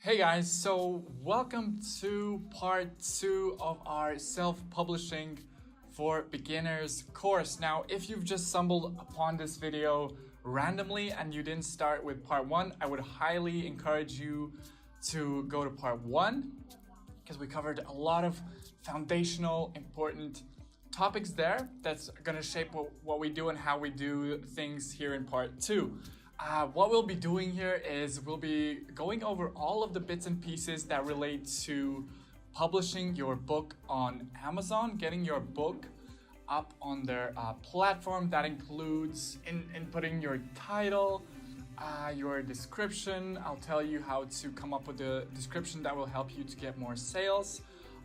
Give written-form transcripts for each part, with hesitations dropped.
Hey guys, so welcome to part 2 of our self-publishing for beginners course. Now, if you've just stumbled upon this video randomly and you didn't start with part 1, I would highly encourage you to go to part 1 because we covered a lot of foundational, important topics there that's going to shape what we do and how we do things here in part 2. What we'll be doing here is we'll be going over all of the bits and pieces that relate to publishing your book on Amazon, getting your book up on their platform. That includes inputting your title, your description. I'll tell you how to come up with a description that will help you to get more sales.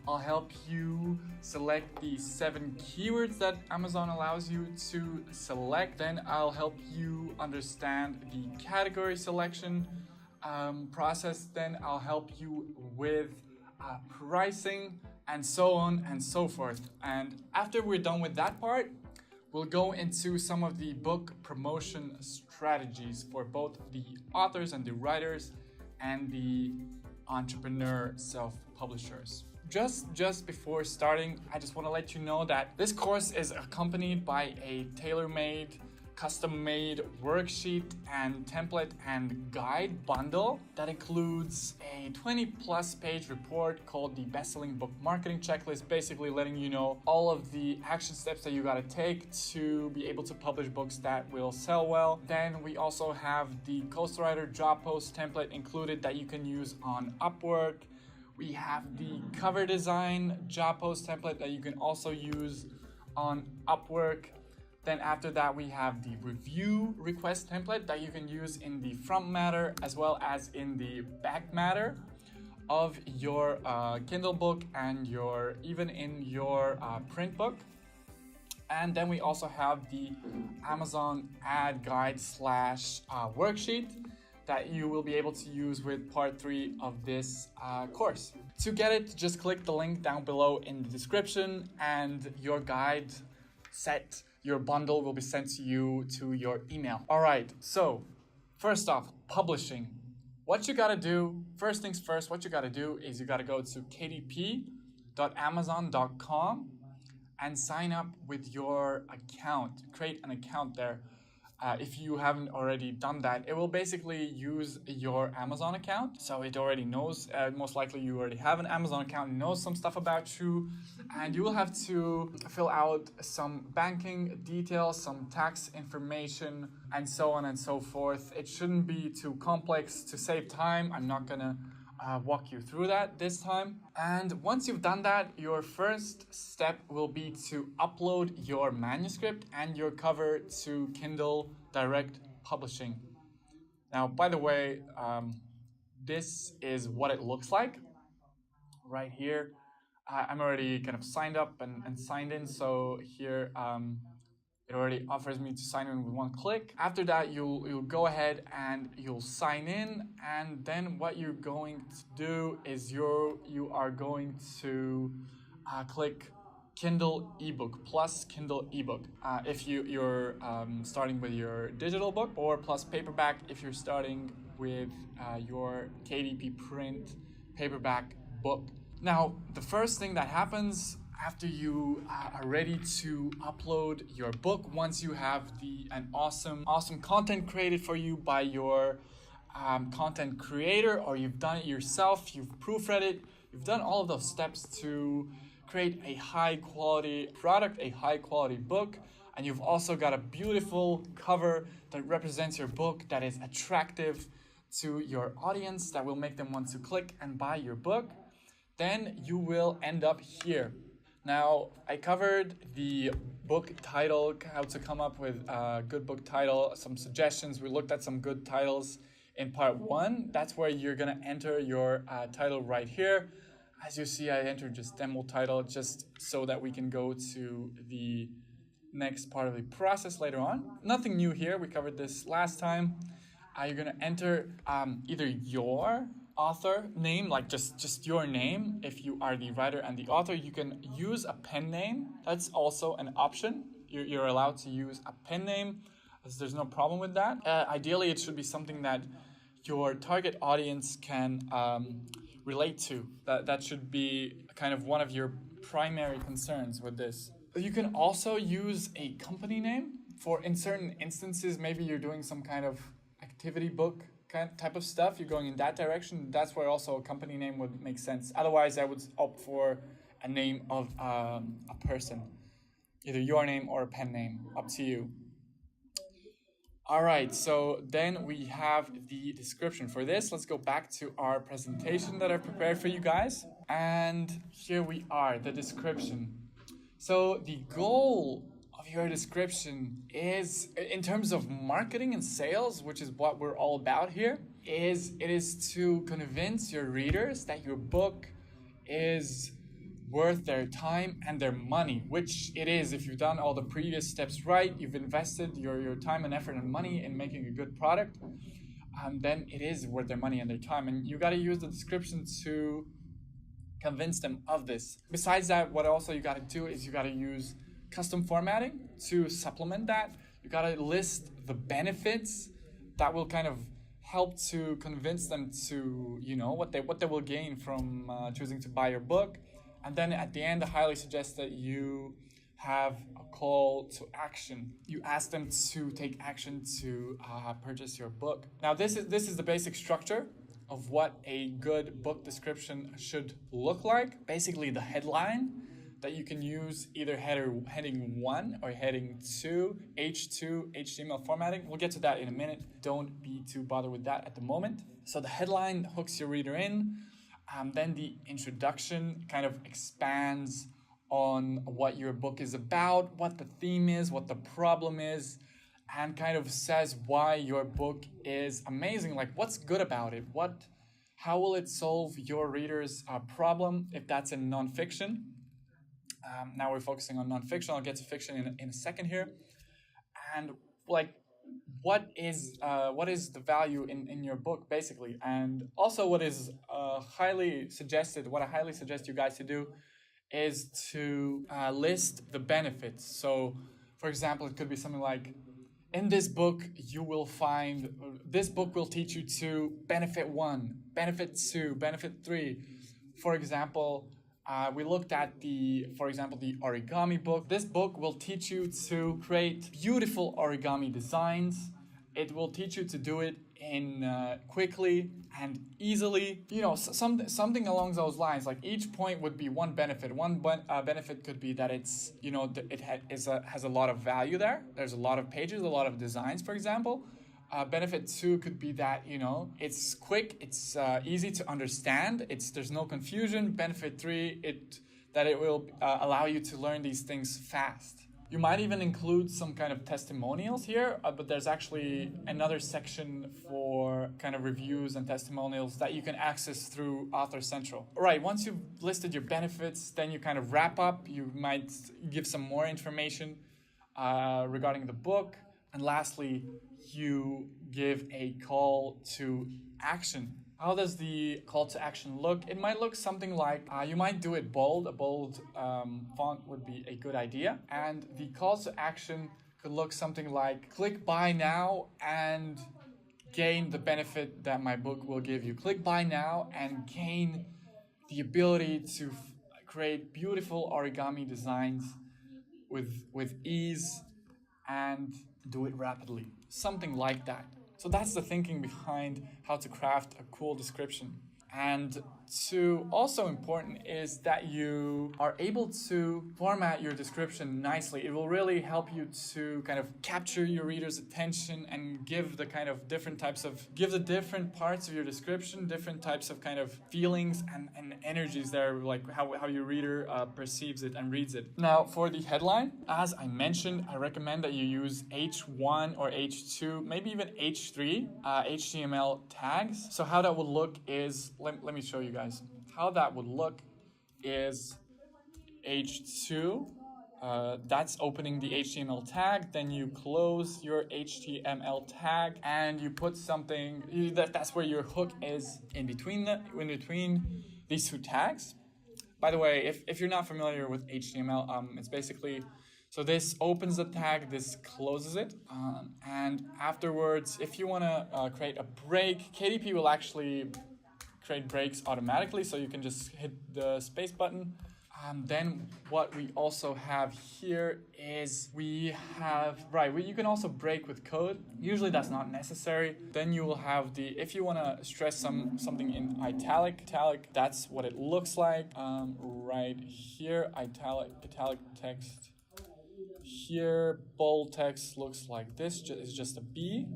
I'll help you select the 7 keywords that Amazon allows you to select. Then I'll help you understand the category selection process. Then I'll help you with pricing and so on and so forth. And after we're done with that part, we'll go into some of the book promotion strategies for both the authors and the writers and the entrepreneur self-publishers. Just before starting, I just want to let you know that this course is accompanied by a tailor-made, custom-made worksheet and template and guide bundle that includes a 20-plus page report called the Best-Selling Book Marketing Checklist, basically letting you know all of the action steps that you got to take to be able to publish books that will sell well. Then we also have the ghostwriter job post template included that you can use on Upwork. We have the cover design job post template that you can also use on Upwork. Then after that, we have the review request template that you can use in the front matter as well as in the back matter of your Kindle book and even in your print book. And then we also have the Amazon ad guide / worksheet that you will be able to use with part 3 of this course. To get it, just click the link down below in the description and your guide set, your bundle will be sent to you to your email. All right, so first off, publishing. What you gotta do, first things first, what you gotta do is you gotta go to kdp.amazon.com and sign up with your account. Create an account there. If you haven't already done that, it will basically use your Amazon account. So it already knows, most likely you already have an Amazon account, knows some stuff about you, and you will have to fill out some banking details, some tax information, and so on and so forth. It shouldn't be too complex. To save time, I'm not gonna walk you through that this time. And once you've done that, your first step will be to upload your manuscript and your cover to Kindle Direct Publishing. Now, by the way, this is what it looks like right here. I'm already kind of signed up and signed in, so here it already offers me to sign in with one click. After that, you'll go ahead and you'll sign in, and then what you're going to do is you are going to click Kindle ebook plus Kindle ebook if you're starting with your digital book, or plus paperback if you're starting with your KDP print paperback book. Now, the first thing that happens after you are ready to upload your book, once you have an awesome content created for you by your content creator, or you've done it yourself, you've proofread it, you've done all of those steps to create a high quality product, a high quality book, and you've also got a beautiful cover that represents your book, that is attractive to your audience, that will make them want to click and buy your book, then you will end up here. Now, I covered the book title, how to come up with a good book title, some suggestions. We looked at some good titles in part 1. That's where you're gonna enter your title right here. As you see, I entered just demo title just so that we can go to the next part of the process later on. Nothing new here, we covered this last time. You're gonna enter either your author name, like just your name. If you are the writer and the author, you can use a pen name. That's also an option. You're allowed to use a pen name, as there's no problem with that. Ideally, it should be something that your target audience can relate to. That should be kind of one of your primary concerns with this. You can also use a company name for, in certain instances, maybe you're doing some kind of activity book type of stuff, you're going in that direction. That's where also a company name would make sense. Otherwise, I would opt for a name of a person, either your name or a pen name, up to you. All right, so then we have the description for this. Let's go back to our presentation that I've prepared for you guys. And here we are, the description. So the goal of your description is, in terms of marketing and sales, which is what we're all about here, it is to convince your readers that your book is worth their time and their money, which it is. If you've done all the previous steps right, you've invested your time and effort and money in making a good product, then it is worth their money and their time. And you got to use the description to convince them of this. Besides that, what also you got to do is you got to use custom formatting to supplement that. You got to list the benefits that will kind of help to convince them to, you know, what they will gain from choosing to buy your book. And then at the end, I highly suggest that you have a call to action. You ask them to take action to purchase your book. Now, this is the basic structure of what a good book description should look like. Basically, the headline that you can use either heading 1 or heading 2, H2, HTML formatting. We'll get to that in a minute. Don't be too bothered with that at the moment. So the headline hooks your reader in. Then the introduction kind of expands on what your book is about, what the theme is, what the problem is, and kind of says why your book is amazing. Like, what's good about it? How will it solve your reader's problem if that's in nonfiction? Now we're focusing on nonfiction. I'll get to fiction in a second here. And like, what is the value in your book, basically? And also what I highly suggest you guys to do is to list the benefits. So, for example, it could be something like, in this book, this book will teach you to benefit 1, benefit 2, benefit 3. For example, we looked at the origami book. This book will teach you to create beautiful origami designs. It will teach you to do it in quickly and easily. You know, something along those lines. Like, each point would be one benefit. One benefit could be that it's, you know, has a lot of value there. There's a lot of pages, a lot of designs, for example. Benefit 2 could be that, you know, it's quick, it's easy to understand, there's no confusion. Benefit 3, it will allow you to learn these things fast. You might even include some kind of testimonials here, but there's actually another section for kind of reviews and testimonials that you can access through Author Central. All right, once you've listed your benefits, then you kind of wrap up. You might give some more information regarding the book. And lastly, you give a call to action. How does the call to action look? It might look something like, you might do it bold. A bold font would be a good idea. And the call to action could look something like, click buy now and gain the benefit that my book will give you. Click buy now and gain the ability to create beautiful origami designs with ease and do it rapidly. Something like that. So that's the thinking behind how to craft a cool description. And also important is that you are able to format your description nicely. It will really help you to kind of capture your reader's attention and give the different parts of your description, different types of kind of feelings and energies there, like how your reader perceives it and reads it. Now, for the headline, as I mentioned, I recommend that you use H1 or H2, maybe even H3 HTML tags. So how that would look is, let me show you guys. How that would look is H2, that's opening the HTML tag, then you close your HTML tag and you put something, that's where your hook is in between these two tags. By the way, if you're not familiar with HTML, it's basically So this opens the tag, this closes it, and afterwards, if you want to create a break, KDP will actually create breaks automatically, so you can just hit the space button. Then what we also have here is you can also break with code. Usually that's not necessary. Then you will have if you want to stress something in italic, that's what it looks like. Right here, italic text. Here, bold text looks like this. It's just a B.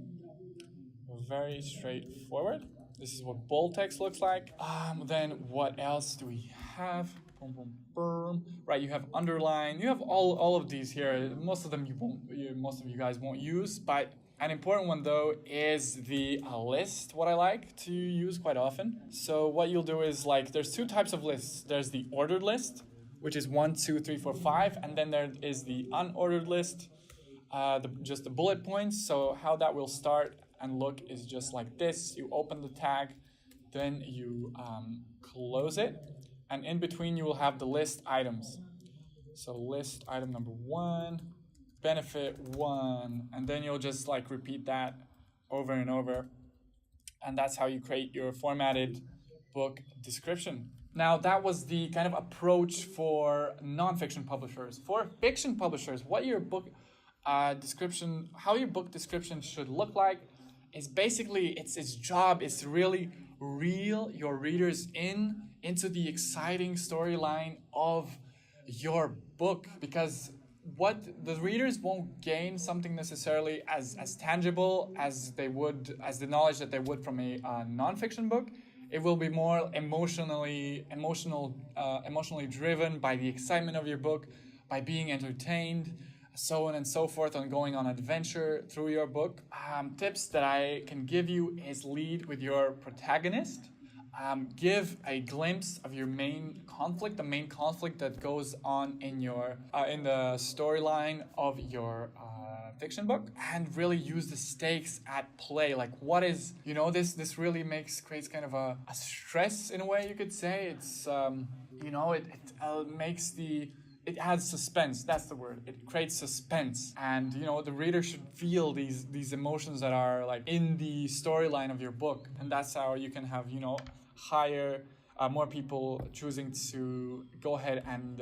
Very straightforward. This is what bold text looks like. Then what else do we have? Right, you have underline. You have all of these here. Most of them most of you guys won't use, but an important one though is the list. What I like to use quite often. So what you'll do is there's two types of lists. There's the ordered list, which is 1, 2, 3, 4, 5, and then there is the unordered list, just the bullet points. So how that will start and look is just like this. You open the tag, then you close it, and in between you will have the list items. So list item number 1, benefit 1, and then you'll just repeat that over and over, and that's how you create your formatted book description. Now that was the kind of approach for nonfiction publishers. For fiction publishers, what your book description, how your book description should look like is basically its job is to really reel your readers into the exciting storyline of your book, because what the readers won't gain something necessarily as tangible as the knowledge that they would from a nonfiction book. It will be more emotionally driven by the excitement of your book, by being entertained, so on and so forth, on going on adventure through your book. Tips that I can give you is lead with your protagonist. Give a glimpse of your main conflict, the main conflict that goes on in the storyline of your fiction book, and really use the stakes at play. What is, this really creates kind of a stress in a way, you could say. It's, it adds suspense. That's the word. It creates suspense, and the reader should feel these emotions that are in the storyline of your book, and that's how you can have more people choosing to go ahead and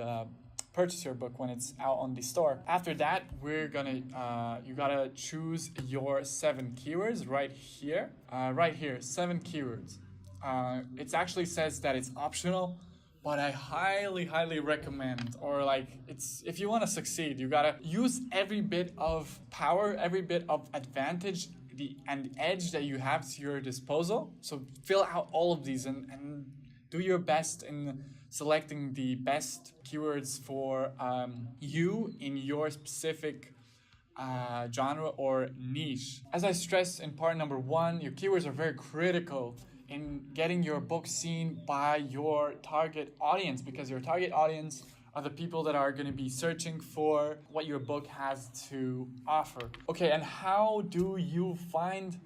purchase your book when it's out on the store. After that, you gotta choose your 7 keywords right here. 7 keywords. It actually says that it's optional, but I highly recommend, if you want to succeed, you gotta use every bit of power, every bit of advantage and edge that you have to your disposal. So fill out all of these and do your best in selecting the best keywords for you in your specific genre or niche. As I stressed in part number 1, your keywords are very critical in getting your book seen by your target audience, because your target audience are the people that are going to be searching for what your book has to offer. Okay, and how do you find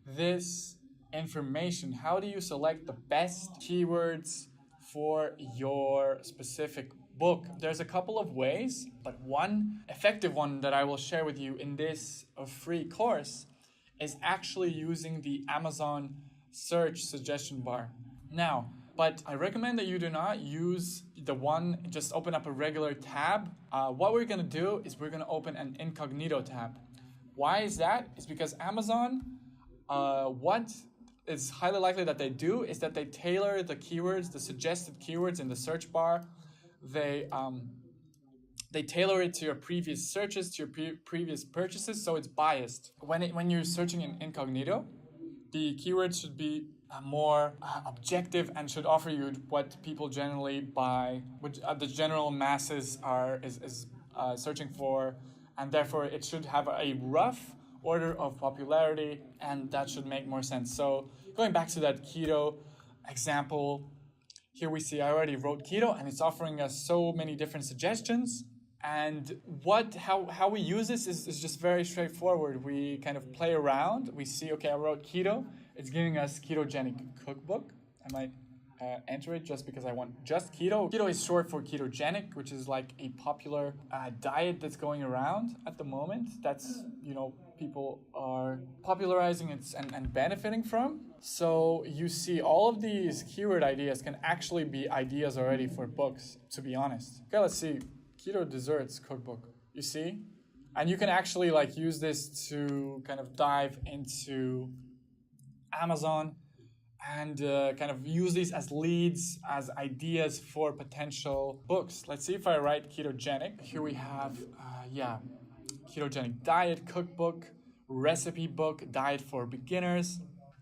this information? How do you select the best keywords for your specific book? There's a couple of ways, but one effective one that I will share with you in this free course is actually using the Amazon search suggestion bar. Now, but I recommend that you do not use just open up a regular tab. What we're gonna do is we're gonna open an incognito tab. Why is that? It's because Amazon, what is highly likely that they do is that they tailor the keywords, the suggested keywords in the search bar. They tailor it to your previous searches, to your previous purchases, so it's biased. When you're searching in incognito, the keywords should be more objective and should offer you what people generally buy, which the general masses is searching for, and therefore it should have a rough order of popularity, and that should make more sense. So going back to that keto example, here we see I already wrote keto, and it's offering us so many different suggestions. And how we use this is just very straightforward. We kind of play around. We see, okay, I wrote keto. It's giving us ketogenic cookbook. enter it just because I want just keto. Keto is short for ketogenic, which is like a popular diet that's going around at the moment. That's, people are popularizing it and benefiting from. So you see all of these keyword ideas can actually be ideas already for books, to be honest. Okay, let's see. Keto desserts cookbook. You see? And you can actually like use this to kind of dive into Amazon and kind of use these as leads, as ideas for potential books. Let's see if I write ketogenic. Here we have, ketogenic diet cookbook, recipe book, diet for beginners.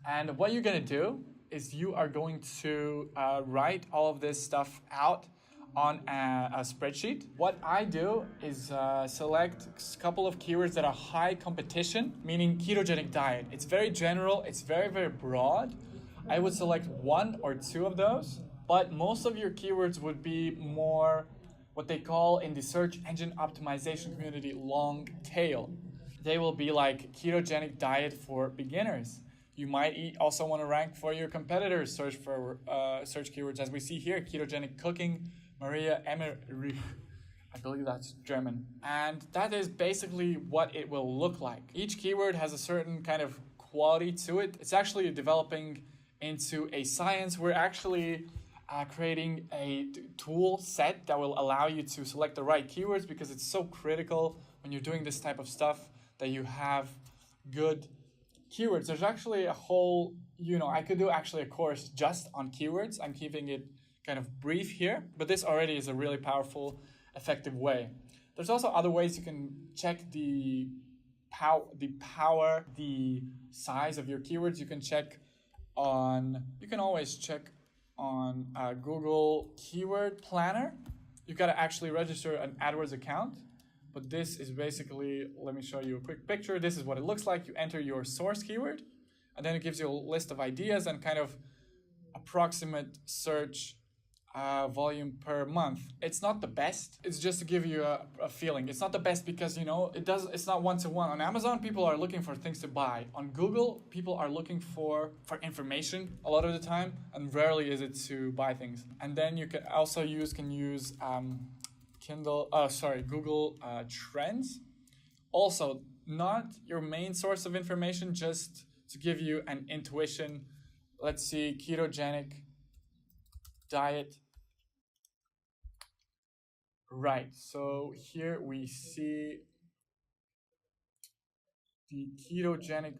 And what you're gonna do is you are going to write all of this stuff out on a spreadsheet. What I do is select a couple of keywords that are high competition, meaning ketogenic diet. It's very general, it's very, very broad. I would select one or two of those, but most of your keywords would be more what they call in the search engine optimization community long tail. They will be like ketogenic diet for beginners. You might also want to rank for your competitors' search keywords, as we see here: ketogenic cooking, Maria Emery. I believe that's German. And that is basically what it will look like. Each keyword has a certain kind of quality to it. It's actually developing into a science. We're actually creating a tool set that will allow you to select the right keywords, because it's so critical when you're doing this type of stuff that you have good keywords. There's actually a whole, I could do actually a course just on keywords. I'm keeping it kind of brief here, but this already is a really powerful, effective way. There's also other ways you can check the size of your keywords. You can always check on Google Keyword Planner. You gotta actually register an AdWords account, but this is basically, let me show you a quick picture. This is what it looks like. You enter your source keyword, and then it gives you a list of ideas and kind of approximate search volume per month. It's not the best. It's just to give you a feeling. It's not the best because, it's not one-to-one. On Amazon, people are looking for things to buy. On Google, people are looking for information a lot of the time, and rarely is it to buy things. And then you can also use Google Trends. Also, not your main source of information, just to give you an intuition. Let's see, ketogenic diet. Right, so here we see the ketogenic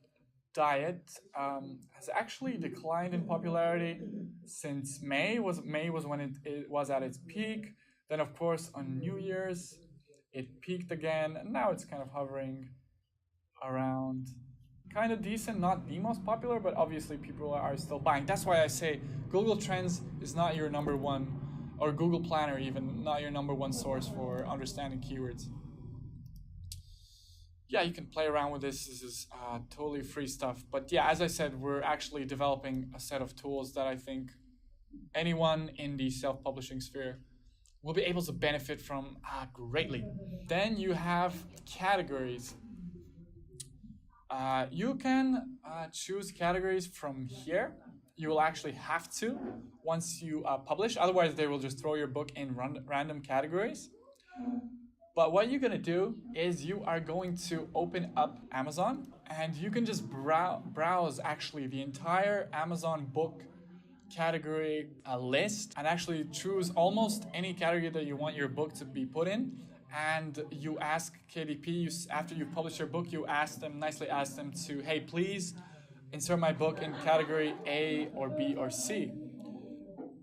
diet has actually declined in popularity since May was when it was at its peak. Then, of course, on New Year's, it peaked again, and now it's kind of hovering around kind of decent, not the most popular, but obviously people are still buying. That's why I say Google Trends is not your number one, or Google Planner even, not your number one source for understanding keywords. Yeah, you can play around with this. This is totally free stuff. But yeah, as I said, we're actually developing a set of tools that I think anyone in the self-publishing sphere will be able to benefit from greatly. Then you have categories. You can choose categories from here. You will actually have to once you publish. Otherwise, they will just throw your book in random categories. But what you're gonna do is you are going to open up Amazon, and you can just browse actually the entire Amazon book category list, and actually choose almost any category that you want your book to be put in. And you ask KDP, after you publish your book, you nicely ask them to, hey, please insert my book in category A or B or C.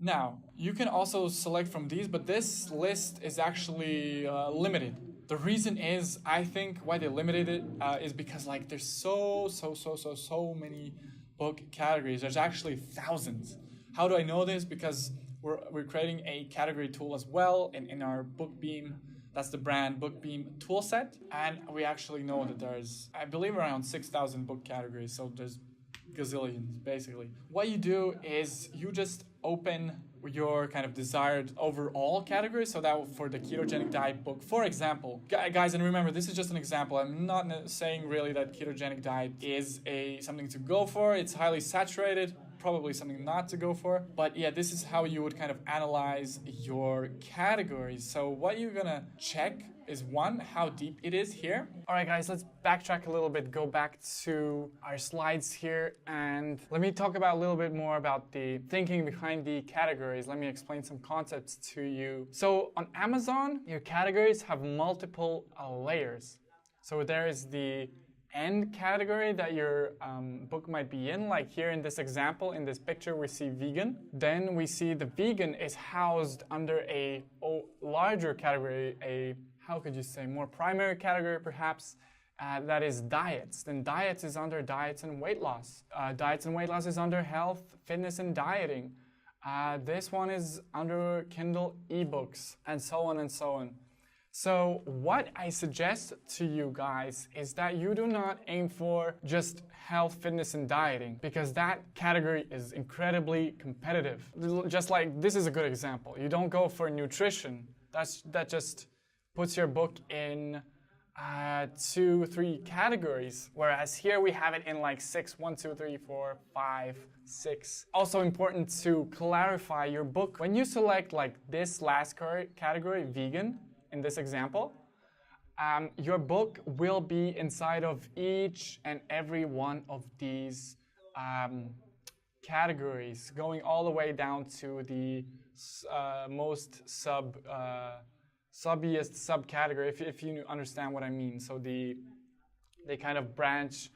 Now, you can also select from these, but this list is actually limited. The reason is, I think why they limited it is because there's so many book categories. There's actually thousands. How do I know this? Because we're creating a category tool as well in our BookBeam. That's the brand BookBeam toolset. And we actually know that there's, I believe, around 6,000 book categories. So there's gazillions, basically. What you do is you just open your kind of desired overall category. So that for the ketogenic diet book, for example, guys, and remember, this is just an example. I'm not saying really that ketogenic diet is something to go for. It's highly saturated. probably something not to go for. But yeah, this is how you would kind of analyze your categories. So what you're gonna check is one, how deep it is here. All right, guys, let's backtrack a little bit, go back to our slides here, and let me talk about a little bit more about the thinking behind the categories. Let me explain some concepts to you. So on Amazon, your categories have multiple layers. So there is the end category that your book might be in. Like here in this example, in this picture, we see vegan. Then we see the vegan is housed under a larger category, how could you say, more primary category perhaps, that is diets. Then diets is under diets and weight loss. Diets and weight loss is under health, fitness, and dieting. This one is under Kindle eBooks, and so on and so on. So what I suggest to you guys is that you do not aim for just health, fitness, and dieting, because that category is incredibly competitive. Just like, this is a good example. You don't go for nutrition. That just puts your book in 2, 3 categories, whereas here we have it in like 6, 1, 2, 3, 4, 5, 6. Also important to clarify your book. When you select like this last category, vegan, in this example, your book will be inside of each and every one of these categories, going all the way down to the most subbiest subcategory, if you understand what I mean. So they kind of branch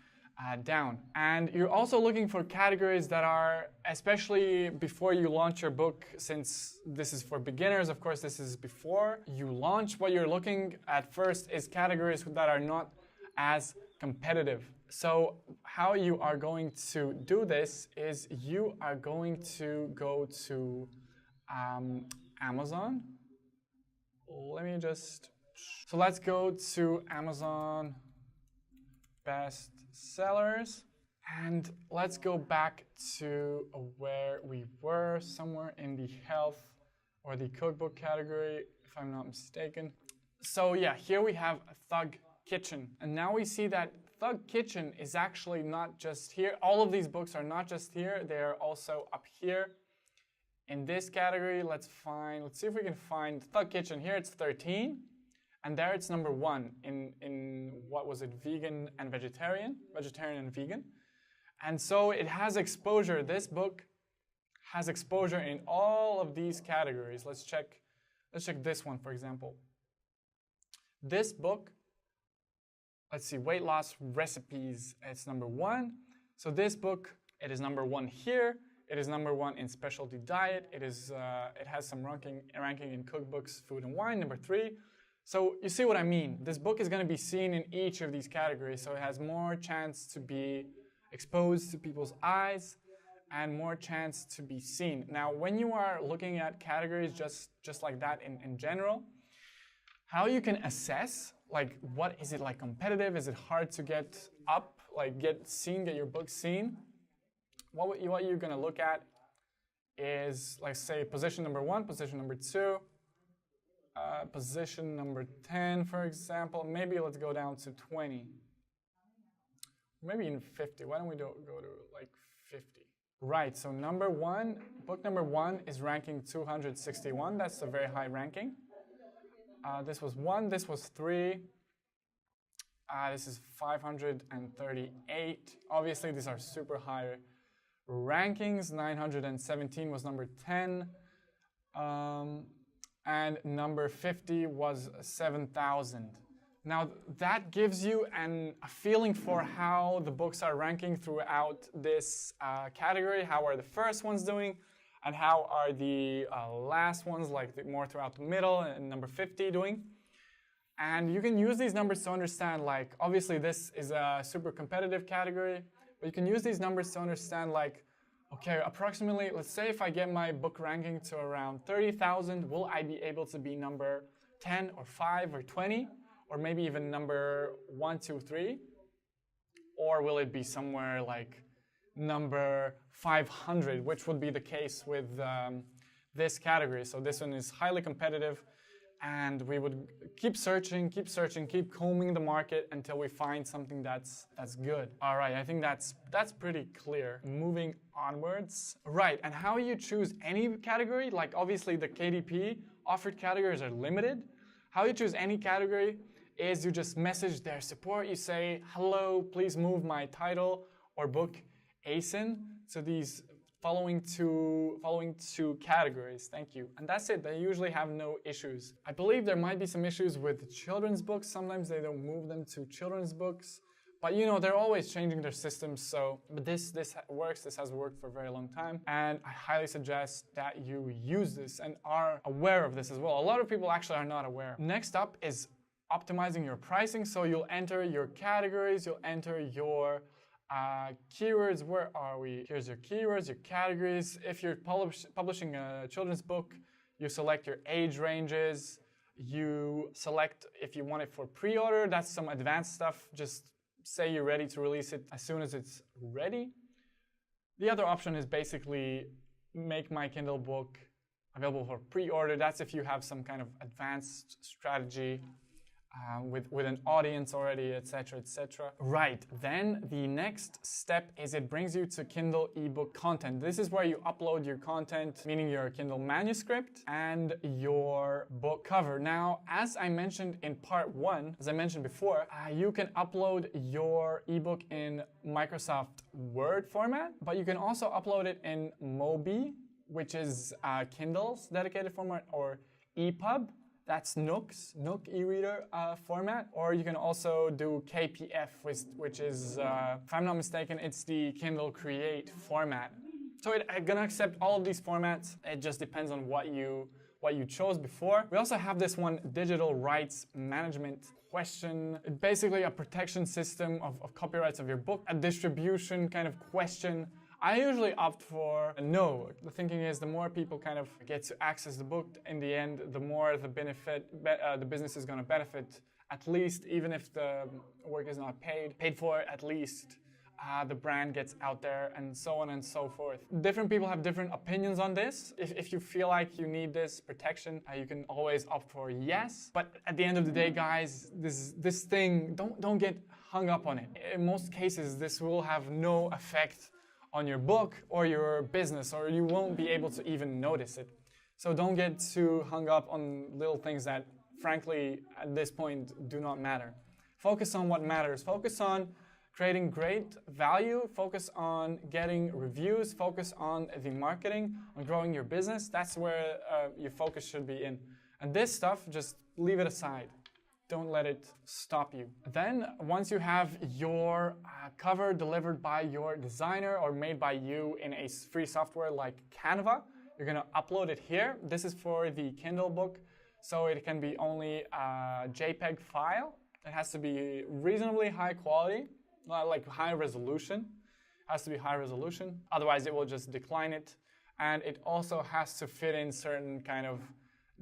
down. And you're also looking for categories that are, especially before you launch your book, since this is for beginners, of course this is before you launch, what you're looking at first is categories that are not as competitive. So how you are going to do this is you are going to go to Amazon. So let's go to Amazon best sellers, and let's go back to where we were, somewhere in the health or the cookbook category, if I'm not mistaken. So yeah, here we have Thug Kitchen, and now we see that Thug Kitchen is actually not just here. All of these books are not just here, they are also up here in this category. Let's see if we can find Thug Kitchen. Here it's 13. And there it's number 1 in what was it, vegan and vegetarian and vegan. And so it has exposure. This book has exposure in all of these categories. Let's check this one, for example. This book, let's see, weight loss recipes, it's number 1. So this book, it is number 1 here. It is number 1 in specialty diet. It has some ranking in cookbooks, food and wine, number 3. So you see what I mean. This book is going to be seen in each of these categories, so it has more chance to be exposed to people's eyes and more chance to be seen. Now, when you are looking at categories just like that in general, how you can assess, like, what is it, like, competitive? Is it hard to get up, like get your book seen? What you're going to look at is, like, say, position number 1, position number 2, position number 10, for example. Maybe let's go down to 20. Maybe in 50. Why don't we go to like 50? Right, so book number 1 is ranking 261. That's a very high ranking. This was 1, this was 3. This is 538. Obviously, these are super high rankings. 917 was number 10. And number 50 was 7,000. Now that gives you a feeling for how the books are ranking throughout this category. How are the first ones doing, and how are the last ones, like more throughout the middle, and number 50 doing. And you can use these numbers to understand, like, obviously this is a super competitive category, but you can use these numbers to understand, like, okay, approximately, let's say if I get my book ranking to around 30,000, will I be able to be number 10 or 5 or 20? Or maybe even number 1, 2, 3? Or will it be somewhere like number 500, which would be the case with this category. So this one is highly competitive. and we would keep searching, keep combing the market until we find something that's good. All right, I think that's pretty clear. Moving onwards. Right, and how you choose any category, like obviously the KDP offered categories are limited. How you choose any category is you just message their support. You say, hello, please move my title or book ASIN to these following two categories. Thank you. And that's it. They usually have no issues. I believe there might be some issues with children's books. Sometimes they don't move them to children's books. But you know, they're always changing their systems. So, but this works. This has worked for a very long time. And I highly suggest that you use this and are aware of this as well. A lot of people actually are not aware. Next up is optimizing your pricing. So you'll enter your categories, you'll enter your keywords. Where are we? Here's your keywords, your categories. If you're publishing a children's book, you select your age ranges. You select if you want it for pre-order. That's some advanced stuff. Just say you're ready to release it as soon as it's ready. The other option is basically make my Kindle book available for pre-order. That's if you have some kind of advanced strategy with an audience already, etc., etc. Right, then the next step is it brings you to Kindle ebook content. This is where you upload your content, meaning your Kindle manuscript and your book cover. Now, as I mentioned in part 1, as I mentioned before, you can upload your ebook in Microsoft Word format, but you can also upload it in Mobi, which is Kindle's dedicated format, or EPUB. That's Nook e-reader format, or you can also do KPF, which is, if I'm not mistaken, it's the Kindle Create format. So it's gonna accept all of these formats. It just depends on what you chose before. We also have this one, digital rights management question. It's basically a protection system of copyrights of your book, a distribution kind of question. I usually opt for no. The thinking is the more people kind of get to access the book, in the end, the more the business is going to benefit. At least, even if the work is not paid for, at least the brand gets out there, and so on and so forth. Different people have different opinions on this. If you feel like you need this protection, you can always opt for yes. But at the end of the day, guys, this thing, don't get hung up on it. In most cases, this will have no effect on your book or your business, or you won't be able to even notice it. So don't get too hung up on little things that, frankly, at this point do not matter. Focus on what matters. Focus on creating great value. Focus on getting reviews. Focus on the marketing, on growing your business. That's where your focus should be in. And this stuff, just leave it aside. Don't let it stop you. Then, once you have your cover delivered by your designer or made by you in a free software like Canva, you're gonna upload it here. This is for the Kindle book, so it can be only a JPEG file. It has to be reasonably high quality, not like high resolution. It has to be high resolution, otherwise it will just decline it. And it also has to fit in certain kind of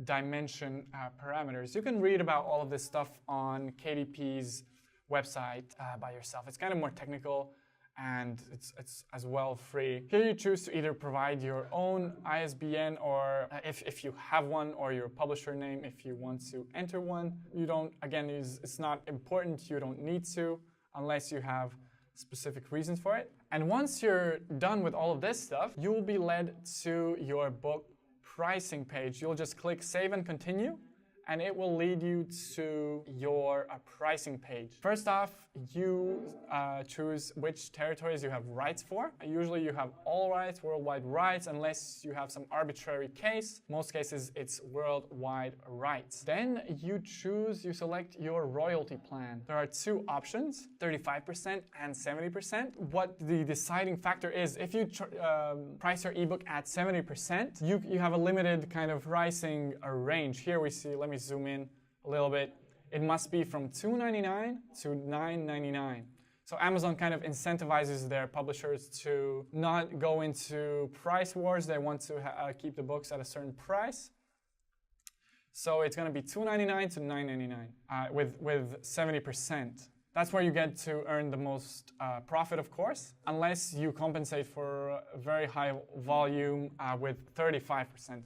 dimension parameters. You can read about all of this stuff on KDP's website by yourself. It's kind of more technical, and it's as well free. Here you choose to either provide your own ISBN, or if you have one, or your publisher name if you want to enter one. You don't, again, it's not important. You don't need to unless you have specific reasons for it. And once you're done with all of this stuff, you will be led to your book pricing page. You'll just click Save and Continue, and it will lead you to your pricing page. First off, you choose which territories you have rights for. Usually you have all rights, worldwide rights, unless you have some arbitrary case. Most cases, it's worldwide rights. Then you select your royalty plan. There are two options, 35% and 70%. What the deciding factor is, if you price your ebook at 70%, you have a limited kind of pricing range. Here we see, let me zoom in a little bit. It must be from $2.99 to $9.99. So Amazon kind of incentivizes their publishers to not go into price wars. They want to keep the books at a certain price. So it's going to be $2.99 to $9.99 with 70%. That's where you get to earn the most profit, of course, unless you compensate for a very high volume with 35%.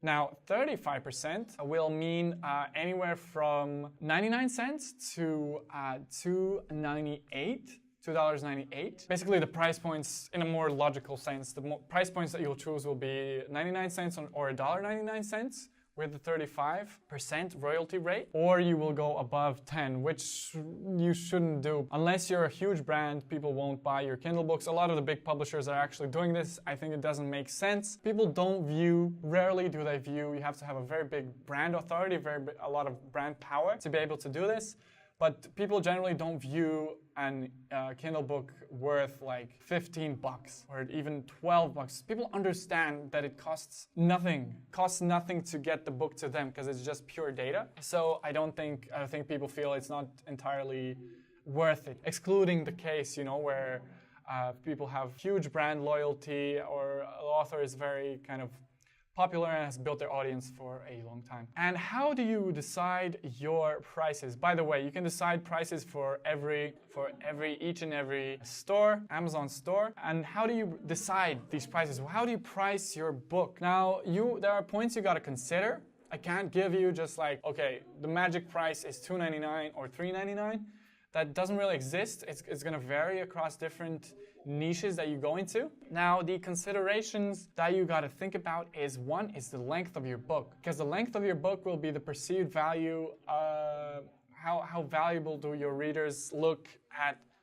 Now, 35% will mean anywhere from 99 cents to $2.98. Basically, the price points, in a more logical sense, the price points that you'll choose will be 99 cents or $1.99 with the 35% royalty rate, or you will go above 10, which you shouldn't do. Unless you're a huge brand, people won't buy your Kindle books. A lot of the big publishers are actually doing this. I think it doesn't make sense. People don't view, rarely do they view, you have to have a very big brand authority, a lot of brand power to be able to do this. But people generally don't view an Kindle book worth like 15 bucks or even 12 bucks. People understand that it costs nothing to get the book to them because it's just pure data. So I think people feel it's not entirely worth it, excluding the case, where people have huge brand loyalty or the author is very kind of popular and has built their audience for a long time. And how do you decide your prices? By the way, you can decide prices for each and every store, Amazon store. And how do you decide these prices? How do you price your book? Now, there are points you got to consider. I can't give you just like, okay, the magic price is $2.99 or $3.99. That doesn't really exist. It's going to vary across different niches that you go into. Now, the considerations that you got to think about is one is the length of your book, because the length of your book will be the perceived value. How valuable do your readers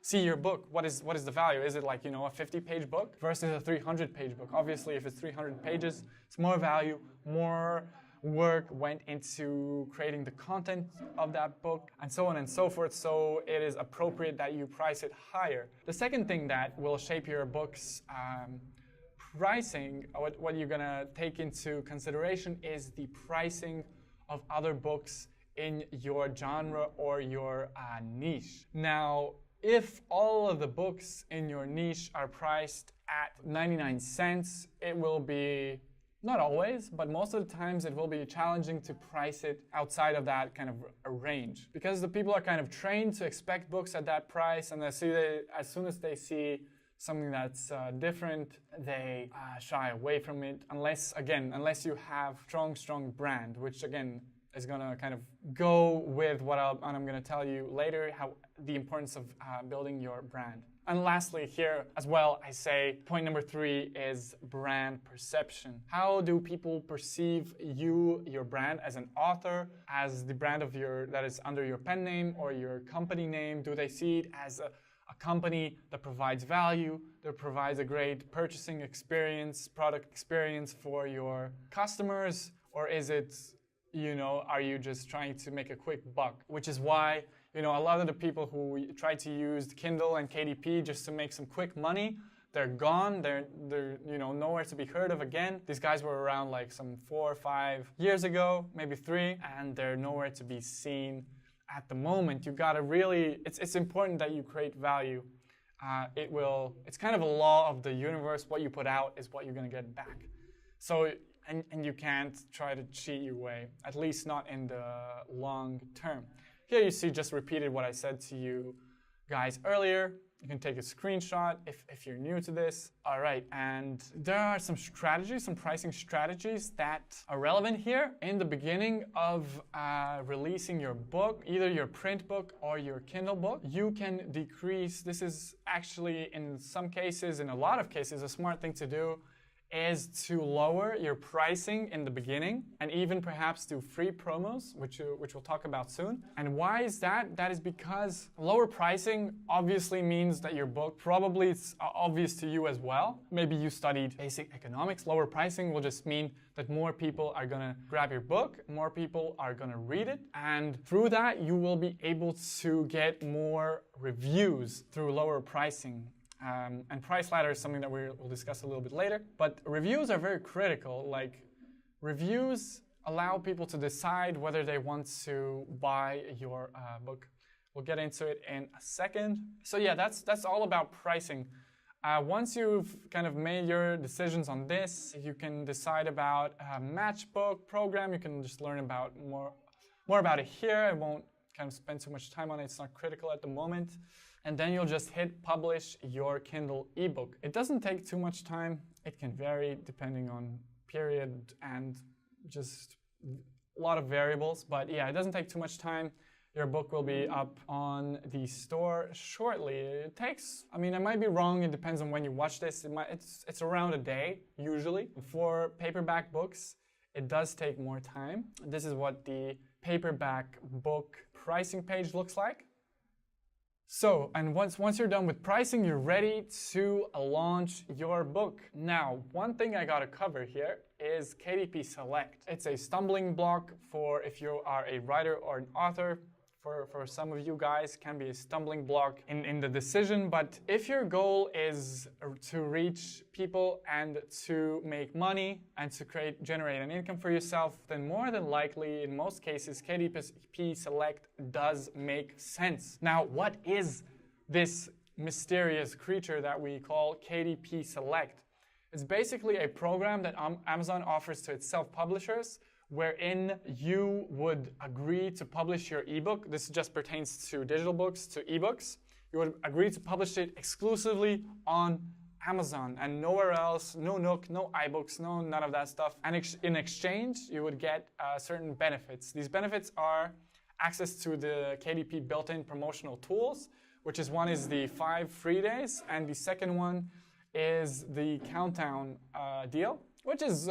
see your book? What is the value? Is it like, a 50-page book versus a 300-page book? Obviously, if it's 300 pages, it's more value, more work went into creating the content of that book, and so on and so forth, so it is appropriate that you price it higher. The second thing that will shape your book's pricing, what you're going to take into consideration is the pricing of other books in your genre or your niche. Now, if all of the books in your niche are priced at 99 cents, it will be, not always, but most of the times it will be challenging to price it outside of that kind of a range, because the people are kind of trained to expect books at that price, and as soon as they see something that's different, they shy away from it, unless you have strong brand, which again is going to kind of go with what I'm going to tell you later, how the importance of building your brand. And lastly, here as well, I say point number 3 is brand perception. How do people perceive your brand as an author, as the brand that is under your pen name or your company name? Do they see it as a company that provides value, that provides a great purchasing experience, product experience for your customers? Or is it, are you just trying to make a quick buck? Which is why a lot of the people who try to use Kindle and KDP just to make some quick money, they're gone. They're nowhere to be heard of again. These guys were around like some 4 or 5 years ago, maybe 3, and they're nowhere to be seen at the moment. You gotta really, it's important that you create value. It's kind of a law of the universe. What you put out is what you're gonna get back. So, and you can't try to cheat your way, at least not in the long term. Here you see just repeated what I said to you guys earlier. You can take a screenshot if you're new to this. All right, and there are some pricing strategies that are relevant here. In the beginning of releasing your book, either your print book or your Kindle book, you can decrease. This is actually in a lot of cases, a smart thing to do is to lower your pricing in the beginning and even perhaps do free promos, which we'll talk about soon. And why is that? That is because lower pricing obviously means that your book, probably it's obvious to you as well. Maybe you studied basic economics. Lower pricing will just mean that more people are gonna grab your book, more people are gonna read it, and through that you will be able to get more reviews through lower pricing. And price ladder is something that we'll discuss a little bit later. But reviews are very critical. Like, reviews allow people to decide whether they want to buy your book. We'll get into it in a second. So yeah, that's all about pricing. Once you've kind of made your decisions on this, you can decide about a matchbook program. You can just learn about more about it here. I won't kind of spend too much time on it. It's not critical at the moment. And then you'll just hit publish your Kindle ebook. It doesn't take too much time. It can vary depending on period and just a lot of variables. But yeah, it doesn't take too much time. Your book will be up on the store shortly. It takes, I mean, I might be wrong. It depends on when you watch this. It's around a day, usually. For paperback books, it does take more time. This is what the paperback book pricing page looks like. So, and once you're done with pricing, you're ready to launch your book. Now, one thing I gotta cover here is KDP Select. It's a stumbling block for if you are a writer or an author. For some of you guys, can be a stumbling block in the decision. But if your goal is to reach people and to make money and to generate an income for yourself, then more than likely, in most cases, KDP Select does make sense. Now, what is this mysterious creature that we call KDP Select? It's basically a program that Amazon offers to its self-publishers, wherein you would agree to publish your ebook. This just pertains to digital books, to ebooks. You would agree to publish it exclusively on Amazon and nowhere else, no Nook, no iBooks, no none of that stuff. And in exchange, you would get certain benefits. These benefits are access to the KDP built-in promotional tools, which is one is the 5 free days, and the second one is the countdown deal, which is,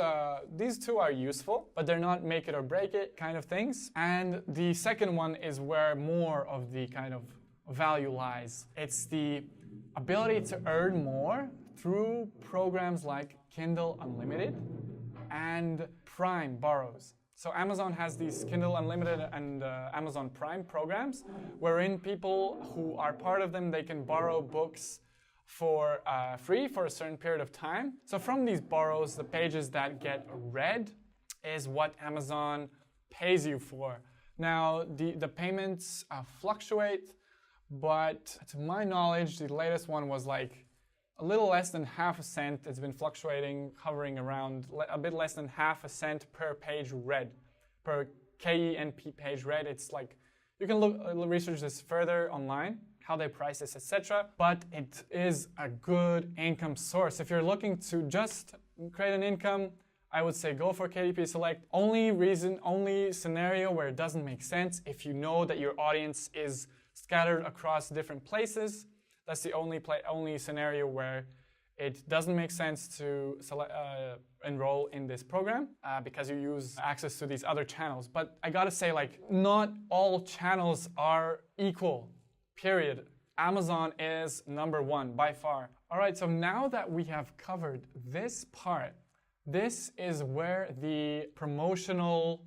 these two are useful, but they're not make it or break it kind of things. And the second one is where more of the kind of value lies. It's the ability to earn more through programs like Kindle Unlimited and Prime Borrows. So Amazon has these Kindle Unlimited and Amazon Prime programs, wherein people who are part of them, they can borrow books for free for a certain period of time. So from these borrows, the pages that get read is what Amazon pays you for. Now, the payments fluctuate, but to my knowledge, the latest one was like a little less than half a cent. It's been fluctuating, hovering around a bit less than half a cent per page read, per KENP page read. It's like, you can research this further online, how they price this, etc. But it is a good income source. If you're looking to just create an income, I would say go for KDP Select. Only scenario where it doesn't make sense, if you know that your audience is scattered across different places. That's the only scenario where it doesn't make sense to enroll in this program because you use access to these other channels. But I gotta say, like, not all channels are equal. Period. Amazon is #1 by far. All right, so now that we have covered this part, this is where the promotional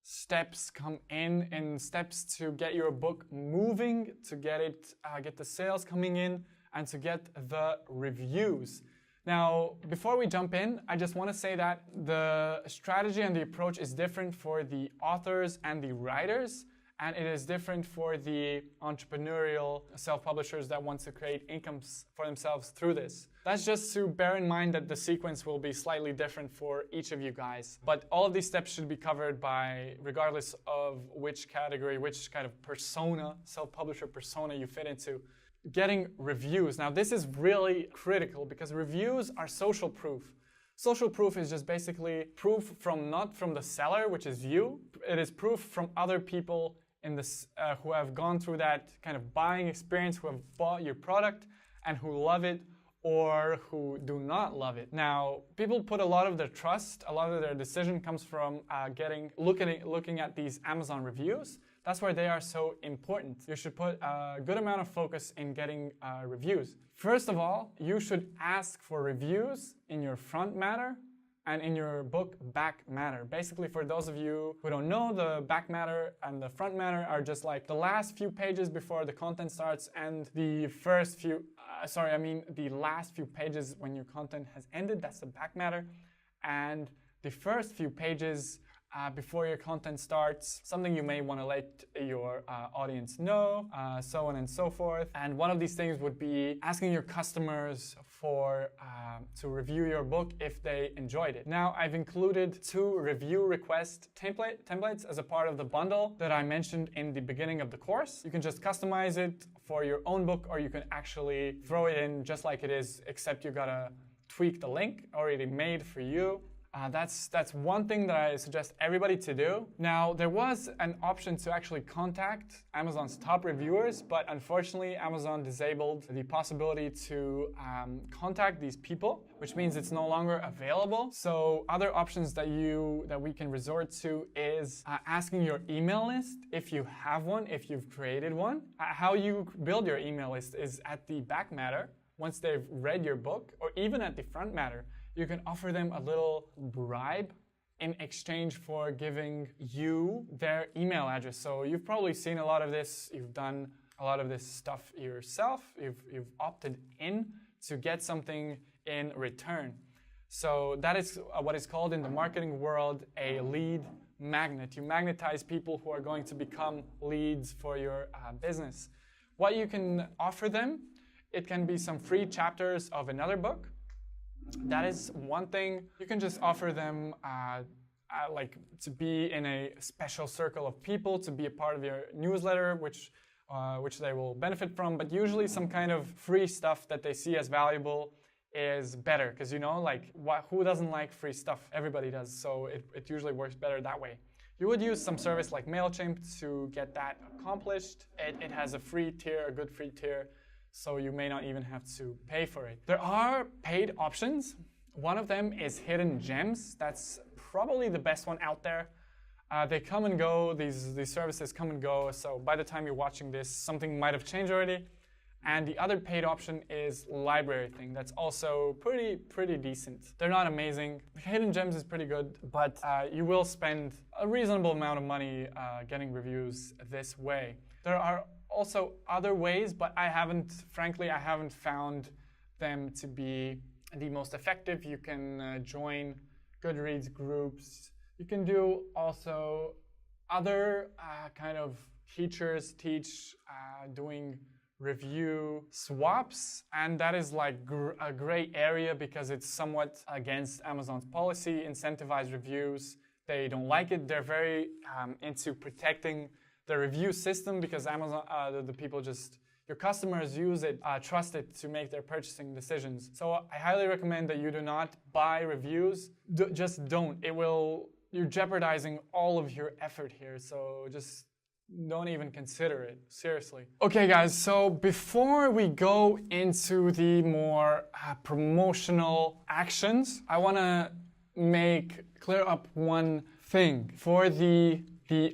steps come in, and steps to get your book moving, to get the sales coming in, and to get the reviews. Now, before we jump in, I just want to say that the strategy and the approach is different for the authors and the writers. And it is different for the entrepreneurial self-publishers that want to create incomes for themselves through this. That's just to bear in mind that the sequence will be slightly different for each of you guys. But all of these steps should be covered by, regardless of which category, which kind of persona, self-publisher persona you fit into. Getting reviews. Now, this is really critical because reviews are social proof. Social proof is just basically proof not from the seller, which is you. It is proof from other people who have gone through that kind of buying experience, who have bought your product and who love it or who do not love it. Now, people put a lot of their trust, a lot of their decision comes from looking at these Amazon reviews. That's why they are so important. You should put a good amount of focus in getting reviews. First of all, you should ask for reviews in your front matter and in your book back matter. Basically, for those of you who don't know, the back matter and the front matter are just like the last few pages before the content starts and the last few pages when your content has ended. That's the back matter. And the first few pages before your content starts, something you may want to let your audience know, so on and so forth. And one of these things would be asking your customers to review your book if they enjoyed it. Now, I've included 2 review request templates as a part of the bundle that I mentioned in the beginning of the course. You can just customize it for your own book, or you can actually throw it in just like it is, except you gotta tweak the link already made for you. That's one thing that I suggest everybody to do. Now, there was an option to actually contact Amazon's top reviewers, but unfortunately, Amazon disabled the possibility to contact these people, which means it's no longer available. So other options that we can resort to is asking your email list if you have one, if you've created one. How you build your email list is at the back matter. Once they've read your book, or even at the front matter, you can offer them a little bribe in exchange for giving you their email address. So you've probably seen a lot of this. You've done a lot of this stuff yourself. You've opted in to get something in return. So that is what is called in the marketing world a lead magnet. You magnetize people who are going to become leads for your business. What you can offer them, it can be some free chapters of another book. That is one thing. You can just offer them like to be in a special circle of people, to be a part of your newsletter, which they will benefit from. But usually some kind of free stuff that they see as valuable is better, because who doesn't like free stuff? Everybody does. So it usually works better that way. You would use some service like MailChimp to get that accomplished. It has a free tier, a good free tier, so you may not even have to pay for it. There are paid options. One of them is hidden gems. That's probably the best one out there. They come and go. These services come and go. So by the time you're watching this, something might have changed already. And the other paid option is library thing. That's also pretty decent. They're not amazing. Hidden gems is pretty good, but you will spend a reasonable amount of money getting reviews this way. There are also other ways, but frankly, I haven't found them to be the most effective. You can join Goodreads groups. You can do also other kind of teachers teach doing review swaps, and that is like a gray area because it's somewhat against Amazon's policy. Incentivized reviews, they don't like it. They're very into protecting the review system because Amazon, the people your customers use it, trust it to make their purchasing decisions. So I highly recommend that you do not buy reviews. Just don't. You're jeopardizing all of your effort here. So just don't even consider it, seriously. Okay guys, so before we go into the more promotional actions, I want to clear up one thing. For the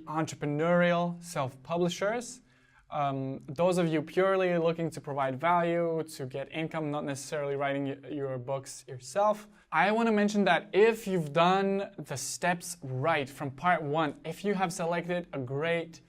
entrepreneurial self-publishers, those of you purely looking to provide value, to get income, not necessarily writing your books yourself, I want to mention that if you've done the steps right from part 1, if you have selected a great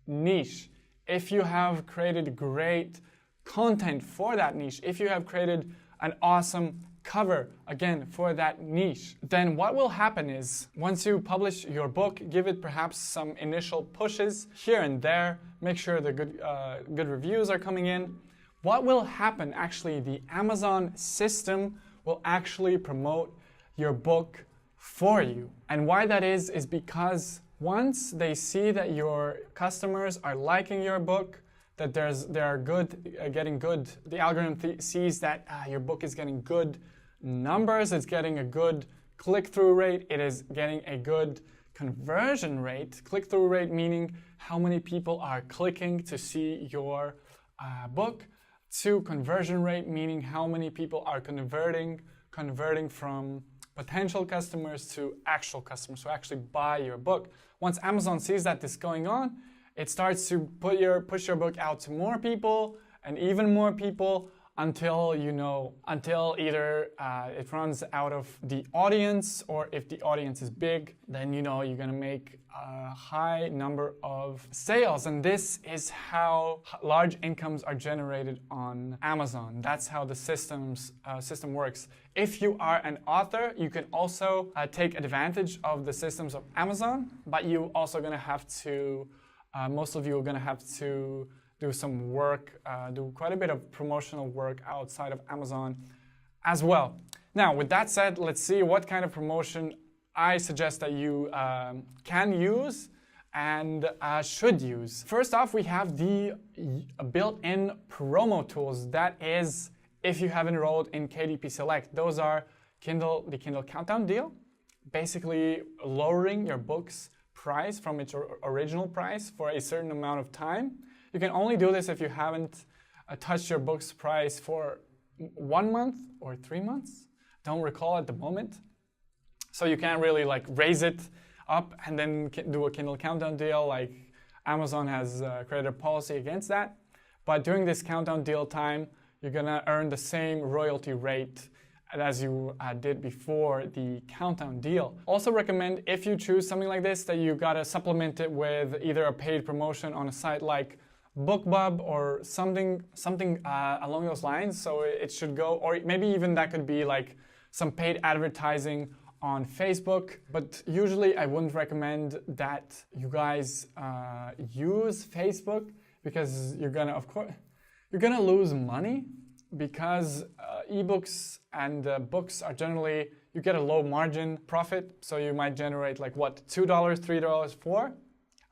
niche, if you have created great content for that niche, if you have created an awesome cover, again, for that niche, then what will happen is once you publish your book, give it perhaps some initial pushes here and there, make sure the good reviews are coming in. What will happen, actually, the Amazon system will actually promote your book for you. And why that is because once they see that your customers are liking your book, that getting good, the algorithm sees that your book is getting good numbers, it's getting a good click-through rate, it is getting a good conversion rate. Click-through rate meaning how many people are clicking to see your book, to conversion rate meaning how many people are converting from potential customers to actual customers who actually buy your book. Once Amazon sees that this is going on, it starts to push your book out to more people and even more people until either it runs out of the audience, or if the audience is big, then you're going to make a high number of sales. And this is how large incomes are generated on Amazon. That's how the system works. If you are an author, you can also take advantage of the systems of Amazon, but you also going to have to, most of you are going to have to do some work, do quite a bit of promotional work outside of Amazon as well. Now, with that said, let's see what kind of promotion I suggest that you can use and should use. First off, we have the built-in promo tools. That is, if you have enrolled in KDP Select, those are the Kindle Countdown deal, basically lowering your book's price from its original price for a certain amount of time. You can only do this if you haven't touched your book's price for 1 month or 3 months. Don't recall at the moment. So you can't really like raise it up and then do a Kindle countdown deal. Like Amazon has created a policy against that. But during this countdown deal time, you're gonna earn the same royalty rate as you did before the countdown deal. Also recommend, if you choose something like this, that you gotta supplement it with either a paid promotion on a site like BookBub or something along those lines. So it should go, or maybe even that could be like some paid advertising on Facebook. But usually I wouldn't recommend that you guys use Facebook, because you're gonna lose money, because ebooks and books are generally, you get a low margin profit, so you might generate like what, $2, $3, $4,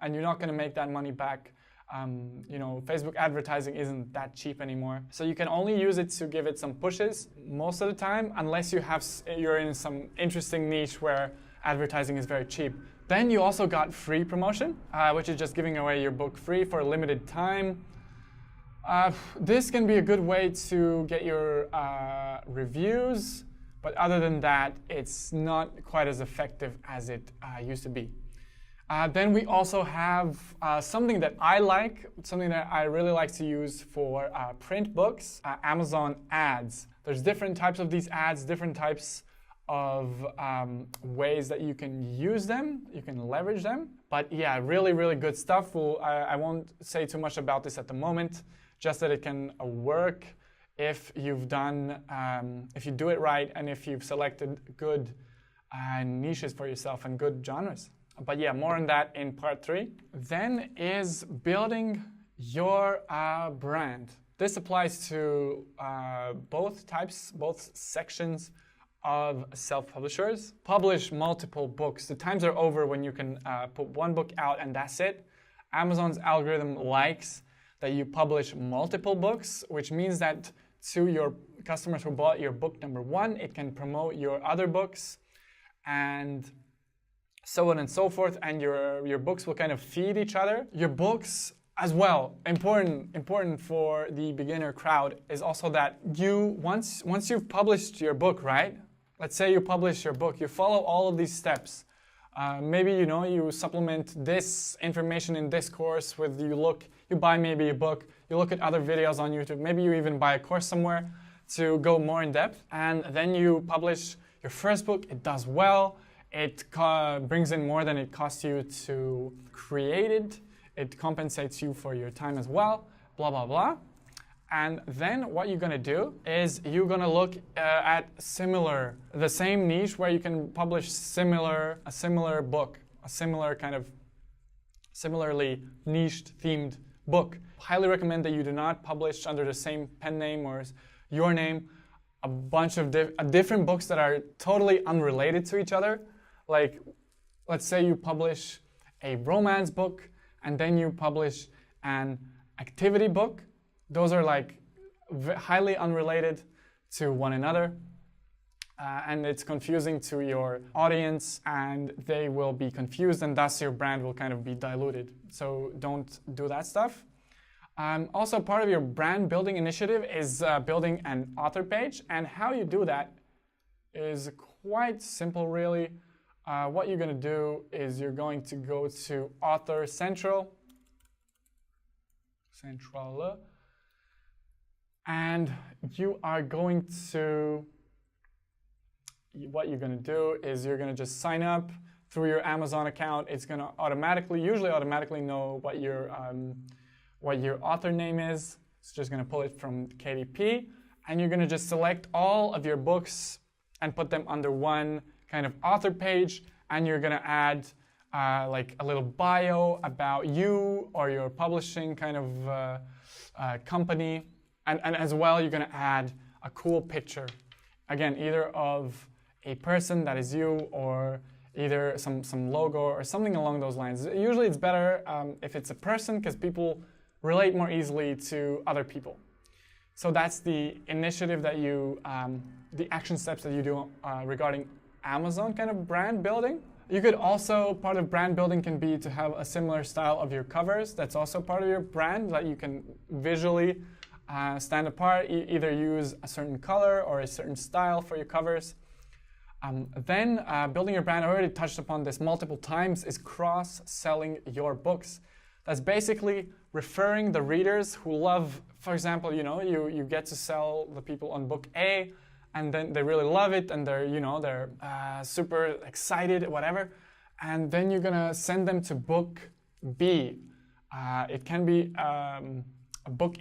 and you're not gonna make that money back. Facebook advertising isn't that cheap anymore. So you can only use it to give it some pushes most of the time, unless you're in some interesting niche where advertising is very cheap. Then you also got free promotion, which is just giving away your book free for a limited time. This can be a good way to get your reviews, but other than that, it's not quite as effective as it used to be. Then we also have something that I really like to use for print books, Amazon ads. There's different types of these ads, different types of ways that you can use them, you can leverage them. But yeah, really, really good stuff. I won't say too much about this at the moment, just that it can work if you've done, if you do it right, and if you've selected good niches for yourself and good genres. But yeah, more on that in part 3. Then is building your brand. This applies to both sections of self-publishers. Publish multiple books. The times are over when you can put one book out and that's it. Amazon's algorithm likes that you publish multiple books, which means that to your customers who bought your book number 1, it can promote your other books, and so on and so forth, and your books will kind of feed each other. Your books as well, important for the beginner crowd, is also that you, once you've published your book, right? Let's say you publish your book, you follow all of these steps. Maybe you supplement this information in this course with you buy maybe a book, you look at other videos on YouTube, maybe you even buy a course somewhere to go more in depth, and then you publish your first book, it does well, it brings in more than it costs you to create it, it compensates you for your time as well, blah, blah, blah. And then what you're gonna do is you're gonna look at the same niche where you can publish a similar book, a similar kind of similarly niched themed book. Highly recommend that you do not publish under the same pen name or your name a bunch of different books that are totally unrelated to each other. Like, let's say you publish a romance book and then you publish an activity book. Those are like highly unrelated to one another, and it's confusing to your audience, and they will be confused, and thus your brand will kind of be diluted. So don't do that stuff. Also, part of your brand building initiative is building an author page, and how you do that is quite simple, really. What you're going to do is you're going to go to Author Central, and you are going to, what you're going to do is you're going to just sign up through your Amazon account. It's going to usually automatically know what your author name is. It's just going to pull it from KDP, and you're going to just select all of your books and put them under one kind of author page, and you're going to add like a little bio about you or your publishing kind of company. And as well, you're going to add a cool picture. Again, either of a person that is you, or either some logo or something along those lines. Usually it's better if it's a person, because people relate more easily to other people. So that's the initiative that the action steps that you do regarding Amazon kind of brand building. You could also, part of brand building can be to have a similar style of your covers. That's also part of your brand that you can visually stand apart, either use a certain color or a certain style for your covers. Then building your brand, I already touched upon this multiple times, is cross-selling your books. That's basically referring the readers who love, for example, you get to sell the people on book A, and then they really love it, and they're super excited, whatever. And then you're gonna send them to book B. It can be a book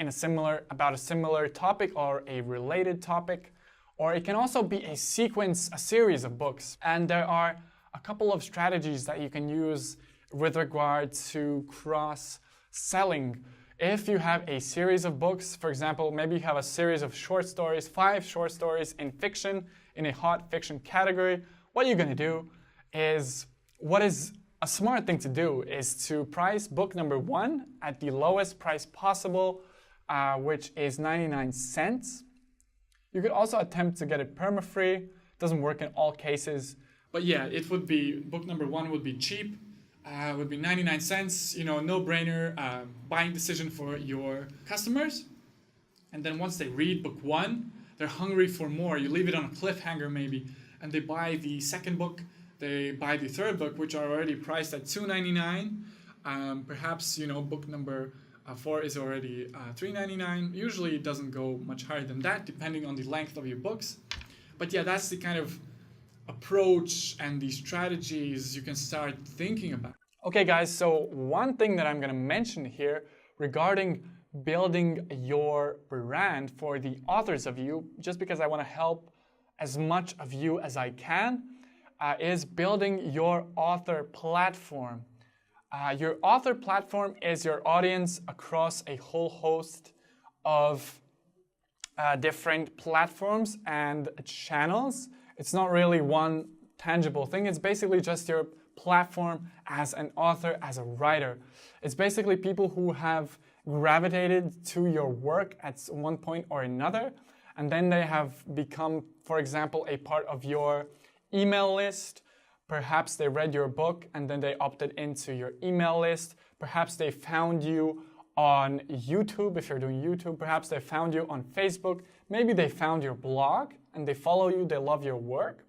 about a similar topic or a related topic, or it can also be a series of books. And there are a couple of strategies that you can use with regard to cross-selling. If you have a series of books, for example, maybe you have a series of short stories, 5 short stories in fiction, in a hot fiction category, what you're gonna do is, what is a smart thing to do is to price book number 1 at the lowest price possible, which is 99 cents. You could also attempt to get it perma-free. Doesn't work in all cases. But yeah, it would be, book number 1 would be cheap. Would be 99 cents, no-brainer buying decision for your customers. And then once they read book 1, they're hungry for more. You leave it on a cliffhanger maybe, and they buy the second book, they buy the third book, which are already priced at $2.99. Perhaps, book number 4 is already $3.99. Usually it doesn't go much higher than that, depending on the length of your books. But yeah, that's the kind of approach and the strategies you can start thinking about. Okay guys, so one thing that I'm going to mention here regarding building your brand for the authors of you, just because I want to help as much of you as I can, is building your author platform. Your author platform is your audience across a whole host of different platforms and channels. It's not really one tangible thing. It's basically just your platform as an author, as a writer. It's basically people who have gravitated to your work at one point or another, and then they have become, for example, a part of your email list. Perhaps they read your book and then they opted into your email list. Perhaps they found you on YouTube, if you're doing YouTube. Perhaps they found you on Facebook. Maybe they found your blog and they follow you, they love your work.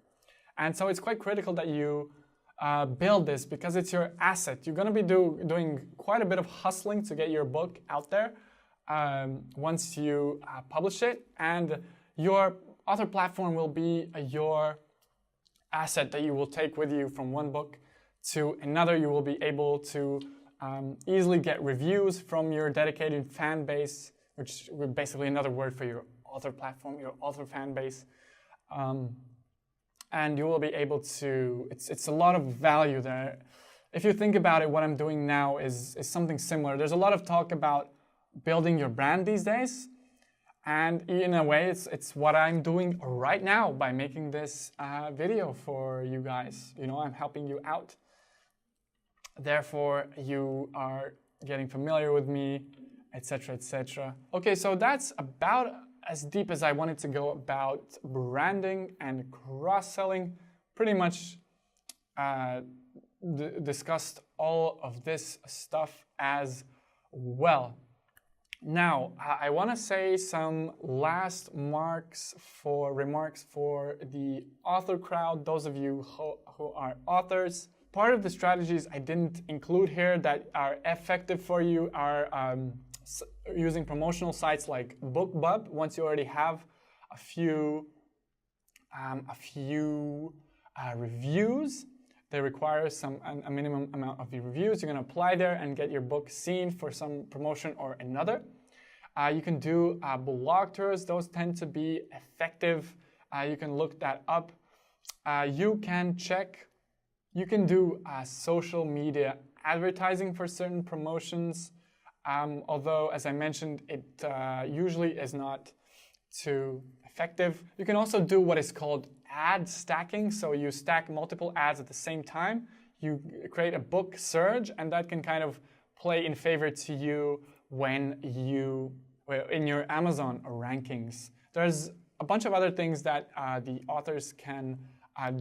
And so it's quite critical that you build this, because it's your asset. You're going to be doing quite a bit of hustling to get your book out there once you publish it. And your author platform will be your asset that you will take with you from one book to another. You will be able to easily get reviews from your dedicated fan base, which is basically another word for your author platform, your author fan base. And you will be able to, it's a lot of value there. If you think about it, what I'm doing now is something similar. There's a lot of talk about building your brand these days. And in a way, it's what I'm doing right now by making this video for you guys. You know, I'm helping you out. Therefore, you are getting familiar with me, etc., etc. Okay, so that's about as deep as I wanted to go about branding and cross-selling. Pretty much discussed all of this stuff as well. Now, I want to say some last remarks for the author crowd, those of you who are authors. Part of the strategies I didn't include here that are effective for you are using promotional sites like BookBub. Once you already have a few reviews, they require a minimum amount of reviews. You're going to apply there and get your book seen for some promotion or another. You can do blog tours. Those tend to be effective. You can look that up. You can do social media advertising for certain promotions. Although, as I mentioned, it usually is not too effective. You can also do what is called ad stacking. So you stack multiple ads at the same time. You create a book surge, and that can kind of play in favor to you in your Amazon rankings. There's a bunch of other things that the authors can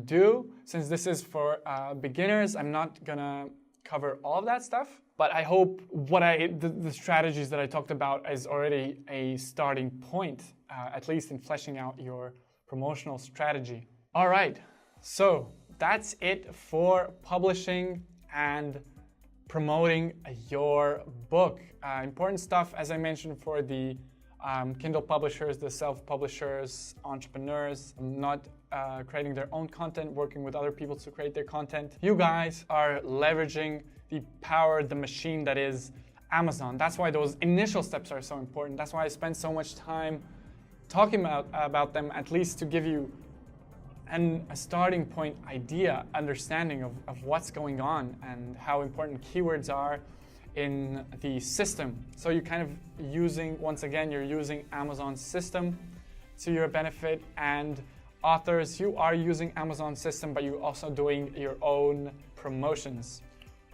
do. Since this is for beginners, I'm not gonna cover all of that stuff, but I hope the strategies that I talked about is already a starting point, at least in fleshing out your promotional strategy. All right, so that's it for publishing and promoting your book. Important stuff, as I mentioned, for the Kindle publishers, the self-publishers, entrepreneurs, not creating their own content, working with other people to create their content. You guys are leveraging the power, the machine that is Amazon. That's why those initial steps are so important. That's why I spend so much time talking about them, at least to give you a starting point idea, understanding of what's going on and how important keywords are in the system. So you're kind of using, once again, you're using Amazon's system to your benefit, and authors, you are using Amazon's system, but you're also doing your own promotions.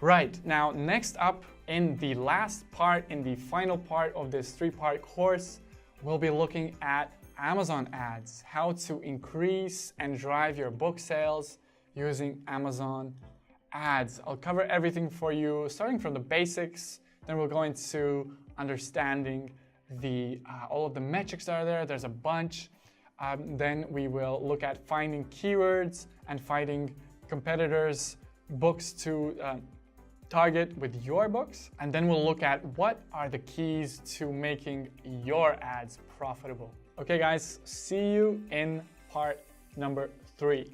Right, now next up, in the last part, in the final part of this 3-part course, we'll be looking at Amazon ads, how to increase and drive your book sales using Amazon ads. I'll cover everything for you, starting from the basics, then we'll go into understanding all of the metrics that are there. There's a bunch. Then we will look at finding keywords and finding competitors' books to target with your books. And then we'll look at what are the keys to making your ads profitable. Okay guys, see you in part number 3.